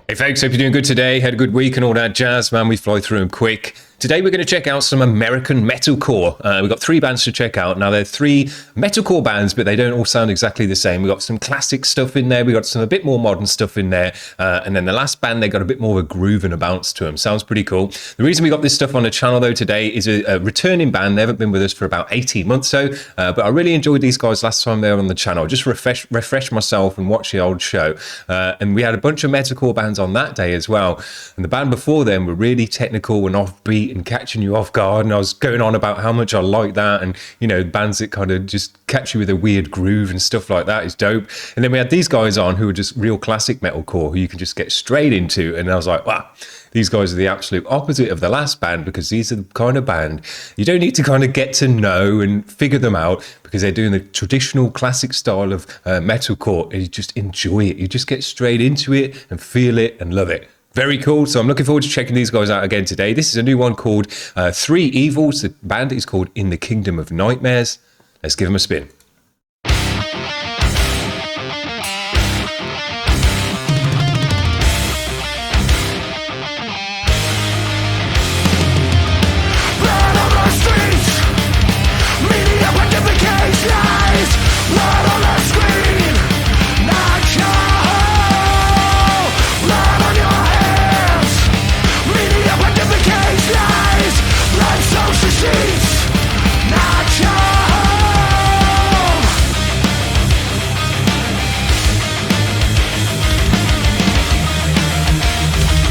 Hey folks, hope you're doing good today. Had a good week and all that jazz, man. We fly through them quick. Today we're going to check out some American metalcore. We've got 3 bands to check out. Now they're 3 metalcore bands, but they don't all sound exactly the same. We've got some classic stuff in there. We've got some a bit more modern stuff in there. And then the last band, they got a bit more of a groove and a bounce to them. Sounds pretty cool. The reason we got this stuff on the channel though today is a returning band. They haven't been with us for about 18 months so, but I really enjoyed these guys last time they were on the channel. Just refresh myself and watch the old show. And we had a bunch of metalcore bands on that day as well. And the band before them were really technical and offbeat and catching you off guard, and I was going on about how much I like that, and you know, bands that kind of just catch you with a weird groove and stuff like that is dope. And then we had these guys on who were just real classic metalcore who you can just get straight into, and I was like, wow, these guys are the absolute opposite of the last band, because these are the kind of band you don't need to kind of get to know and figure them out, because they're doing the traditional classic style of metalcore, and you just enjoy it. You just get straight into it and feel it and love it. Very cool. So I'm looking forward to checking these guys out again today. This is a new one called Three Evils. The band is called In the Kingdom of Nightmares. Let's give them a spin.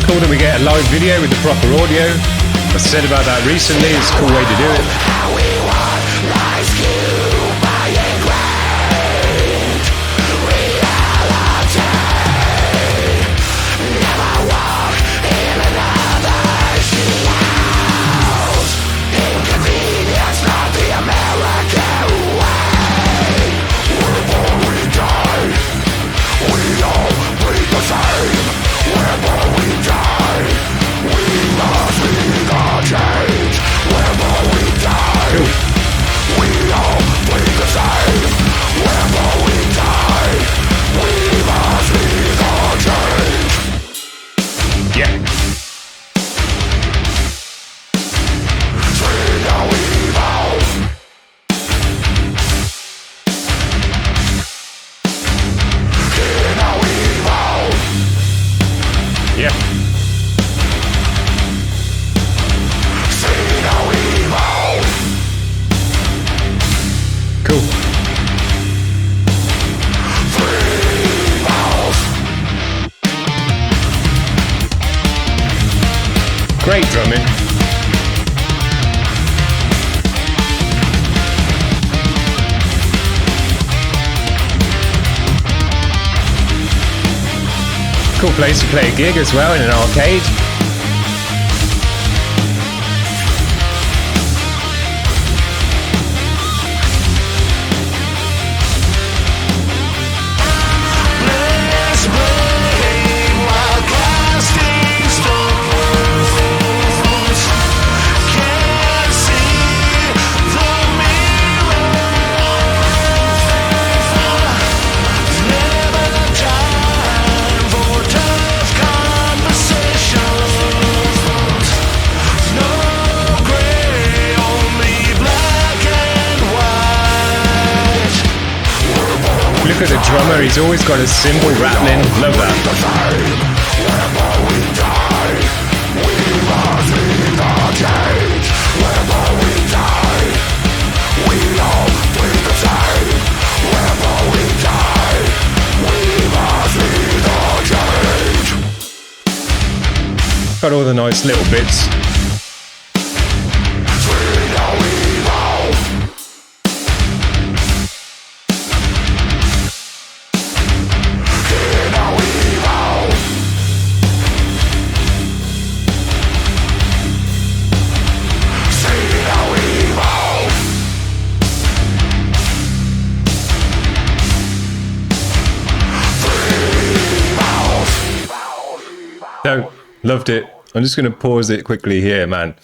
Cool that we get a live video with the proper audio. I said about that recently, it's a cool way to do it. Great drumming. Cool place to play a gig as well, in an arcade. Look at the drummer, he's always got a cymbal rattling. Love that. Got all the nice little bits. So, loved it. I'm just going to pause it quickly here, man.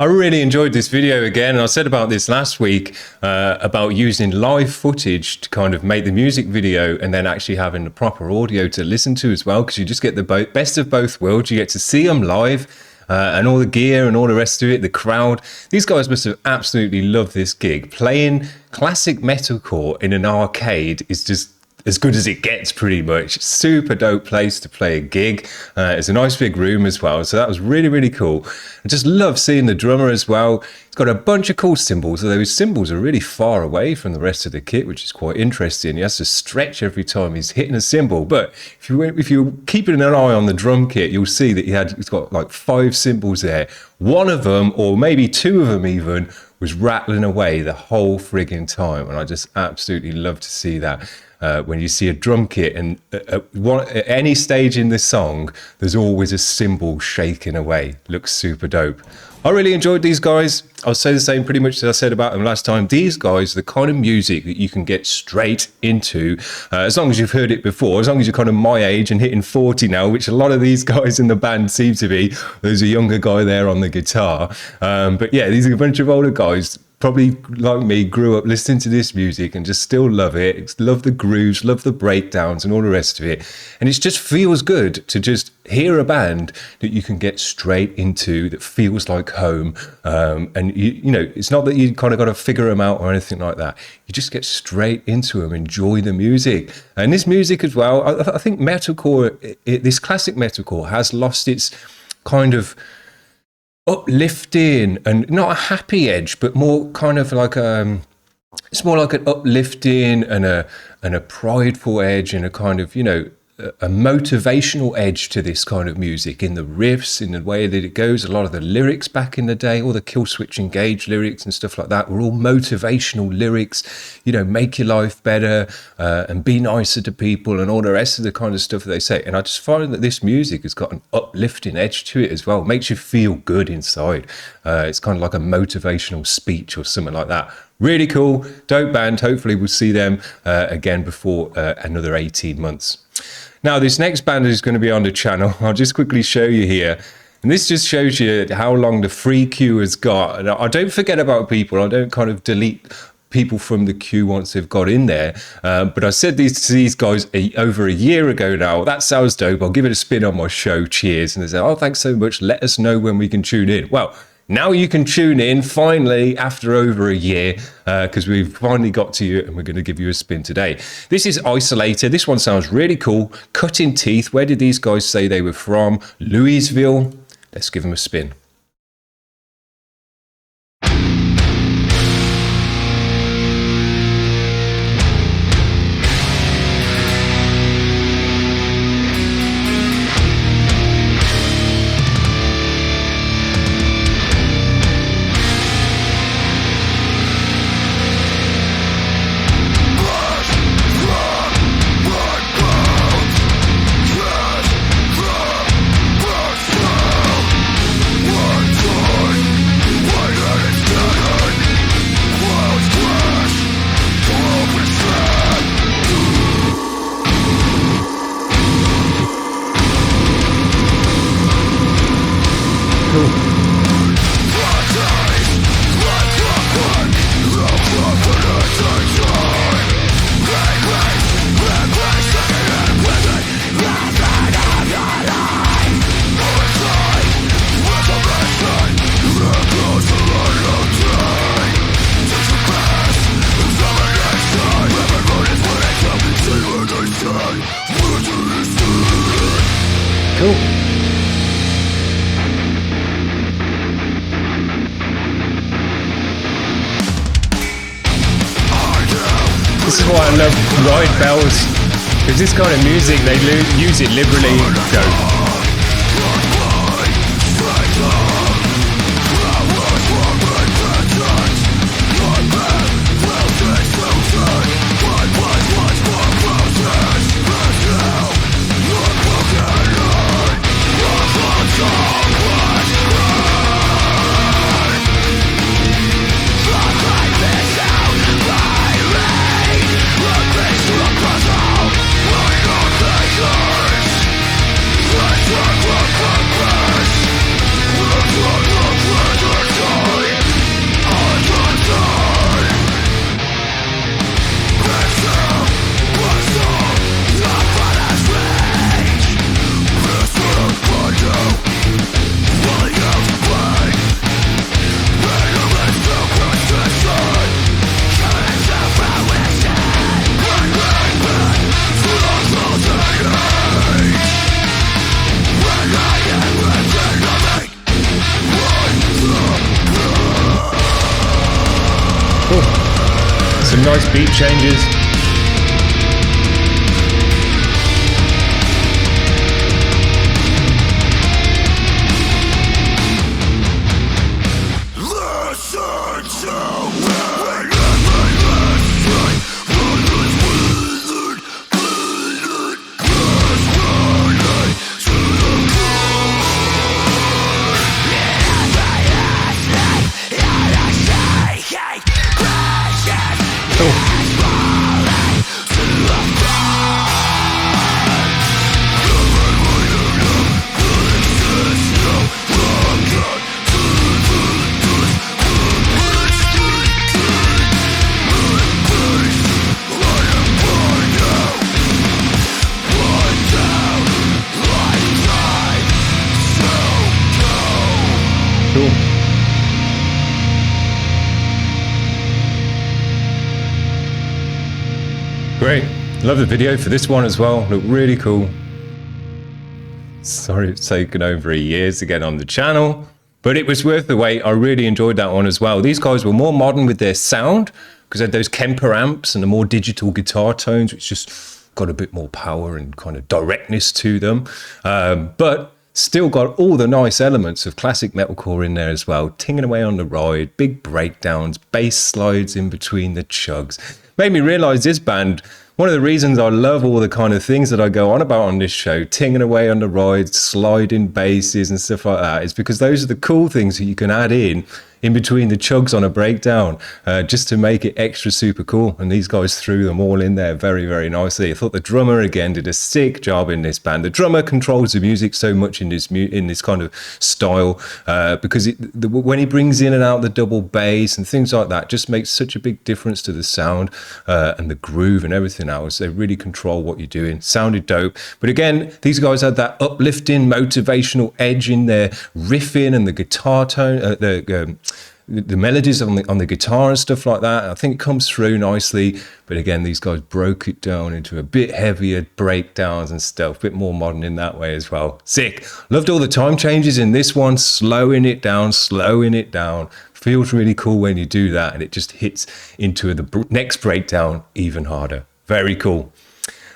I really enjoyed this video again, and I said about this last week about using live footage to kind of make the music video and then actually having the proper audio to listen to as well, because you just get the best of both worlds. You get to see them live and all the gear and all the rest of it, the crowd. These guys must have absolutely loved this gig. Playing classic metalcore in an arcade is just as good as it gets, pretty much. Super dope place to play a gig. It's a nice big room as well, so that was really, really cool. I just love seeing the drummer as well. He's got a bunch of cool cymbals, although his cymbals are really far away from the rest of the kit, which is quite interesting. He has to stretch every time he's hitting a cymbal. But if you're keeping an eye on the drum kit, you'll see that he's got like 5 cymbals there. One of them, or maybe 2 of them even, was rattling away the whole frigging time, and I just absolutely love to see that. When you see a drum kit, and at any stage in the song, there's always a cymbal shaking away. Looks super dope. I really enjoyed these guys. I'll say the same pretty much as I said about them last time. These guys are the kind of music that you can get straight into, as long as you've heard it before, as long as you're kind of my age and hitting 40 now, which a lot of these guys in the band seem to be. There's a younger guy there on the guitar. But yeah, these are a bunch of older guys, probably like me, grew up listening to this music and just still love it. Love the grooves, love the breakdowns and all the rest of it. And it just feels good to just hear a band that you can get straight into, that feels like home. And you know, it's not that you kind of got to figure them out or anything like that. You just get straight into them, enjoy the music. And this music as well, I think metalcore, this classic metalcore has lost its kind of uplifting, and not a happy edge, but more kind of like it's more like an uplifting and a prideful edge, and a kind of, you know, a motivational edge to this kind of music, in the riffs, in the way that it goes. A lot of the lyrics back in the day, all the Kill Switch Engage lyrics and stuff like that, were all motivational lyrics, you know, make your life better and be nicer to people and all the rest of the kind of stuff that they say. And I just find that this music has got an uplifting edge to it as well. It makes you feel good inside. It's kind of like a motivational speech or something like that. Really cool, dope band. Hopefully we'll see them again before another 18 months. Now, this next band is going to be on the channel. I'll just quickly show you here. And this just shows you how long the free queue has got. And I don't forget about people. I don't kind of delete people from the queue once they've got in there. But I said these to these guys over a year ago now. That sounds dope. I'll give it a spin on my show. Cheers. And they say, oh, thanks so much. Let us know when we can tune in. Well, now you can tune in, finally, after over a year, because we've finally got to you, and we're going to give you a spin today. This is Isolator. This one sounds really cool. Cutting Teeth. Where did these guys say they were from? Louisville. Let's give them a spin. Cool. This is why I love Ride Bells, because this kind of music, they use it liberally. Dope. Nice beat changes. Cool. Great. Love the video for this one as well. Looked really cool. Sorry it's taken over a year to get on the channel, but it was worth the wait. I really enjoyed that one as well. These guys were more modern with their sound because they had those Kemper amps and the more digital guitar tones, which just got a bit more power and kind of directness to them. But still got all the nice elements of classic metalcore in there as well. Tinging away on the ride, big breakdowns, bass slides in between the chugs. Made me realize this band, one of the reasons I love all the kind of things that I go on about on this show, tinging away on the rides, sliding basses and stuff like that, is because those are the cool things that you can add in between the chugs on a breakdown, just to make it extra super cool. And these guys threw them all in there very, very nicely. I thought the drummer again did a sick job in this band. The drummer controls the music so much in this kind of style, because when he brings in and out the double bass and things like that, just makes such a big difference to the sound and the groove and everything else. They really control what you're doing. Sounded dope. But again, these guys had that uplifting, motivational edge in their riffing and the guitar tone, the melodies on the guitar and stuff like that. I think it comes through nicely, but again, these guys broke it down into a bit heavier breakdowns and stuff, a bit more modern in that way as well. Sick. Loved all the time changes in this one, slowing it down. Feels really cool when you do that, and it just hits into the next breakdown even harder. Very cool.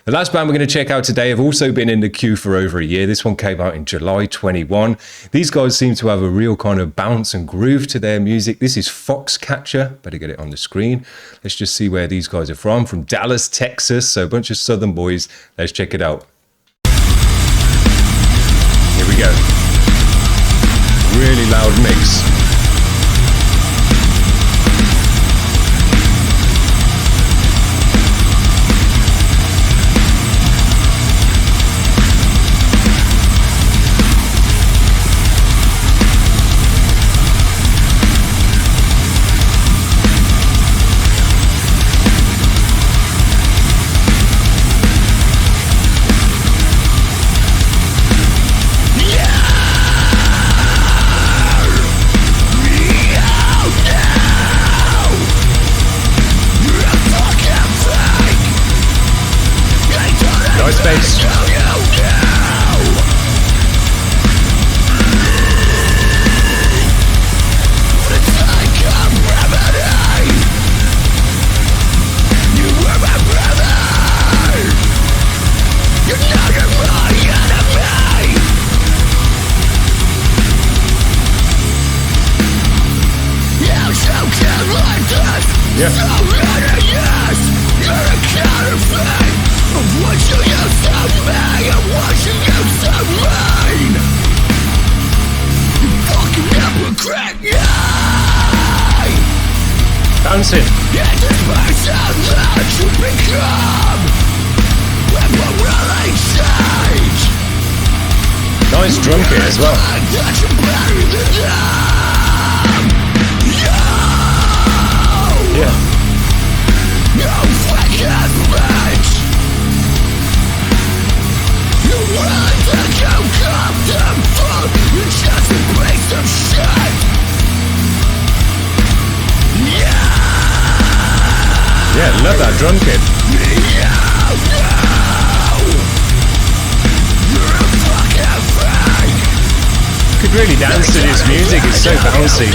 The last band we're going to check out today have also been in the queue for over a year. This one came out in July 21. These guys seem to have a real kind of bounce and groove to their music. This is Foxcatcher. Better get it on the screen. Let's just see where these guys are from Dallas, Texas. So a bunch of Southern boys. Let's check it out. Here we go. Really loud mix. Space. Bouncing. Nice drum kit as well. Yeah. Yeah, love that drum kit. Could really dance to this music, it's so bouncy.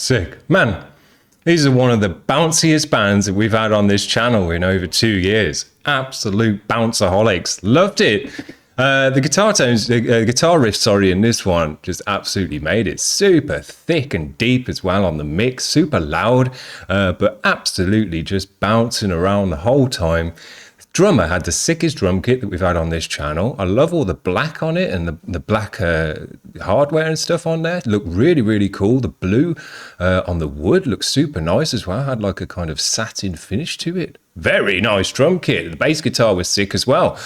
Sick. Man, these are one of the bounciest bands that we've had on this channel in over 2 years. Absolute bounceaholics. Loved it. The guitar tones, the guitar riff, sorry, in this one just absolutely made it. Super thick and deep as well on the mix, super loud, but absolutely just bouncing around the whole time. The drummer had the sickest drum kit that we've had on this channel. I love all the black on it and the black hardware and stuff on there. It looked really, really cool. The blue on the wood looks super nice as well. Had like a kind of satin finish to it. Very nice drum kit. The bass guitar was sick as well.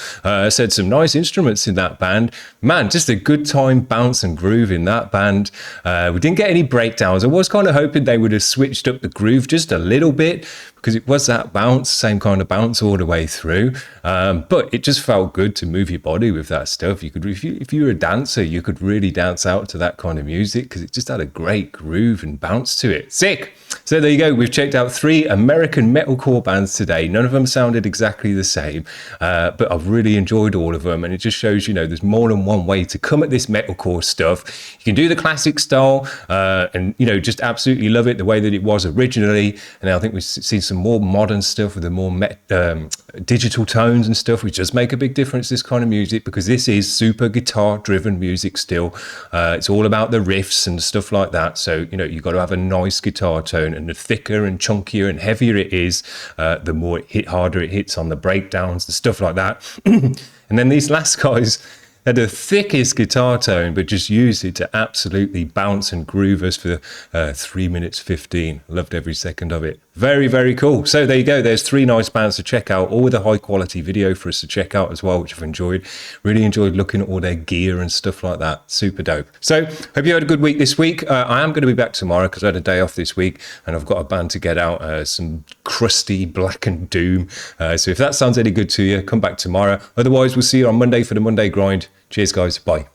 Said some nice instruments in that band. Man, just a good time, bounce and groove in that band. We didn't get any breakdowns. I was kind of hoping they would have switched up the groove just a little bit because it was that bounce, same kind of bounce all the way through. But it just felt good to move your body with that stuff. You could, if you were a dancer, you could really dance out to that kind of music because it just had a great groove and bounce to it. Sick. So there you go. We've checked out 3 American metalcore bands today. None of them sounded exactly the same, but I've really enjoyed all of them. And it just shows, you know, there's more than one way to come at this metalcore stuff. You can do the classic style and, you know, just absolutely love it the way that it was originally. And I think we've seen some more modern stuff with the more digital tones and stuff, which does make a big difference, this kind of music, because this is super guitar driven music still. It's all about the riffs and stuff like that. So, you know, you've got to have a nice guitar tone, and the thicker and chunkier and heavier it is, the more harder it hits on the breakdowns, the stuff like that. And then these last guys had the thickest guitar tone, but just used it to absolutely bounce and groove us for 3 minutes 15. Loved every second of it. Very, very cool. So there you go. There's 3 nice bands to check out, all with a high quality video for us to check out as well, which I've enjoyed. Really enjoyed looking at all their gear and stuff like that. Super dope. So hope you had a good week this week. I am going to be back tomorrow because I had a day off this week and I've got a band to get out, some crusty Black and Doom. So if that sounds any good to you, come back tomorrow. Otherwise, we'll see you on Monday for the Monday grind. Cheers, guys. Bye.